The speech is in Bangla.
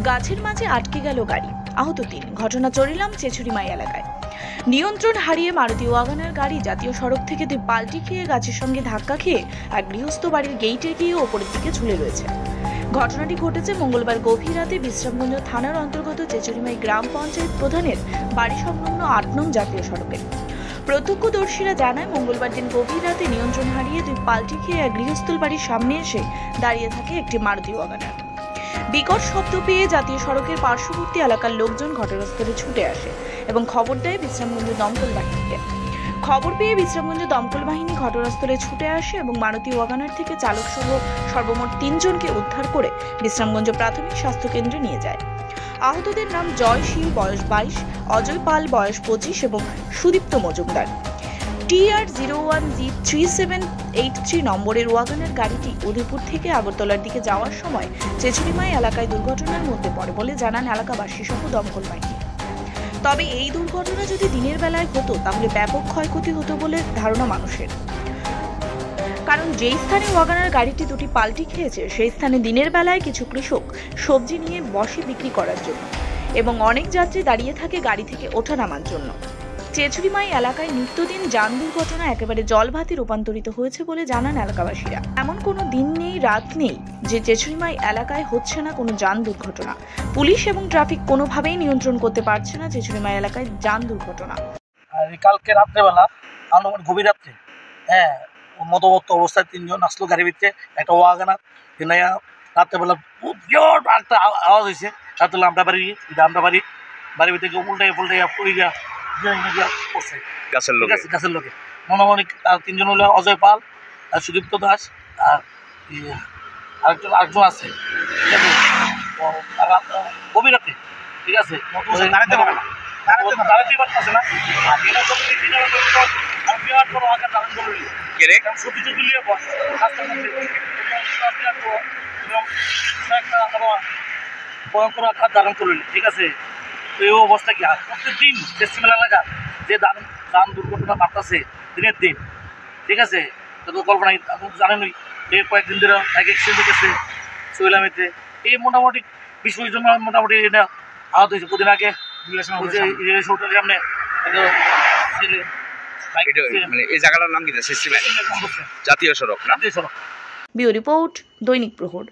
গাছের মাঝে আটকে গেল গাড়ি, আহত ৩। ঘটনা চরিলাম চেচুরিমাই এলাকায়। নিয়ন্ত্রণ হারিয়ে মারুতি ওয়াগনার গাড়ি জাতীয় সড়ক থেকে ২ পাল্টি খেয়ে গাছের সঙ্গে ধাক্কা খেয়ে এক গৃহস্থ বাড়ির গেইটে গিয়ে ওপরের দিকে ঝুলে রয়েছে। ঘটনাটি ঘটেছে মঙ্গলবার গভীর রাতে বিশ্রামগঞ্জ থানার অন্তর্গত চেচুরিমাই গ্রাম পঞ্চায়েত প্রধানের বাড়ি সংলগ্ন ৮ নং জাতীয় সড়কে। প্রত্যক্ষদর্শীরা জানায়, মঙ্গলবার দিন গভীর রাতে নিয়ন্ত্রণ হারিয়ে ২ পাল্টি খেয়ে এক গৃহস্থল বাড়ির সামনে এসে দাঁড়িয়ে থাকে একটি মারুতি ওয়াগনার। বিকট শব্দ পেয়ে জাতীয় সড়কের পার্শ্ববর্তী এলাকার লোকজন ঘটনাস্থলে ছুটে আসে এবং খবর দেয় বিশ্রামগঞ্জ দমকল বাহিনীকে। খবর পেয়ে বিশ্রামগঞ্জ দমকল বাহিনী ঘটনাস্থলে ছুটে আসে এবং মারুতি ওয়াগনার থেকে চালক সহ সর্বমোট ৩ জনকে উদ্ধার করে বিশ্রামগঞ্জ প্রাথমিক স্বাস্থ্য কেন্দ্রে নিয়ে যায়। আহতদের নাম জয় শীল বয়স ২২, অজয় পাল বয়স ২৫ এবং সুদীপ্ত মজুমদার। TR01G3783 নম্বরের ওয়াগনার গাড়িটি উদয়পুর থেকে আগরতলার দিকে যাওয়ার সময় চেচুরিমাই এলাকায় দুর্ঘটনার মধ্যে পড়ে বলে জানান এলাকাবাসী সহ দমকল বাহিনী। তবে এই দুর্ঘটনা যদি দিনের বেলায় হতো তাহলে ব্যাপক ক্ষয়ক্ষতি হতো বলে ধারণা মানুষের। কারণ যেই স্থানে ওয়াগনার গাড়িটি ২টি পাল্টি খেয়েছে সেই স্থানে দিনের বেলায় কিছু কৃষক সবজি নিয়ে বসে বিক্রি করার জন্য এবং অনেক যাত্রী দাঁড়িয়ে থাকে গাড়ি থেকে ওঠা নামার জন্য। চেচুরিমাই এলাকায় নিত্যদিন যান দুর্ঘটনা একেবারে জলভাতে রূপান্তরিত হয়েছে বলে জানান এলাকাবাসীরা। এমন কোনো দিন নেই, রাত নেই যে চেচুরিমাই এলাকায় হচ্ছে না কোনো যান দুর্ঘটনা। পুলিশ এবং ট্রাফিক কোনোভাবেই নিয়ন্ত্রণ করতে পারছে না চেচুরিমাই এলাকায় যান দুর্ঘটনা। কালকে রাত্রেবেলা গভীর রাত্রে মতবত্ত অবস্থায় ৩ জন আসলো গাড়ির ভিতরে, একটা ওয়াগনার রাত্রেবেলা বিরাট একটা আওয়াজ হয়েছে। রাত্রে আমরা বাড়ির ভিতরে উল্টাইয়া পড়িয়া পড়ছে গাছের লোকে। মনোমনিক আর ৩ জন হলো অজয় পাল আর সুদীপ্ত দাস আর আরেকজন আছে গভীর রাতে। ঠিক আছে, দাঁড়াতেই পারতেছে না। বিরাট বড় আঘাত ধারণ করল, সবজি টবজি নিয়ে রাস্তার মধ্যে ভয়ঙ্কর আঘাত ধারণ করল। ঠিক আছে, তো এই অবস্থা কি প্রত্যেকদিন ফেস্টিভ্যাল এলাকা যে যান দুর্ঘটনা বাড়তেছে দিনের দিন। ঠিক আছে, তো কল্পনা জানেনই যে কয়েকদিন ধরে বাইক অ্যাক্সিডেন্ট হতেছে চৈলামিতে। এই মোটামুটি ২০ জন মোটামুটি এটা আহত হয়েছে। কদিন আগে সামনে ছেলে এই জায়গাটার নাম কি? জাতীয় সড়ক না? ব্যুরো রিপোর্ট, দৈনিক প্রহর।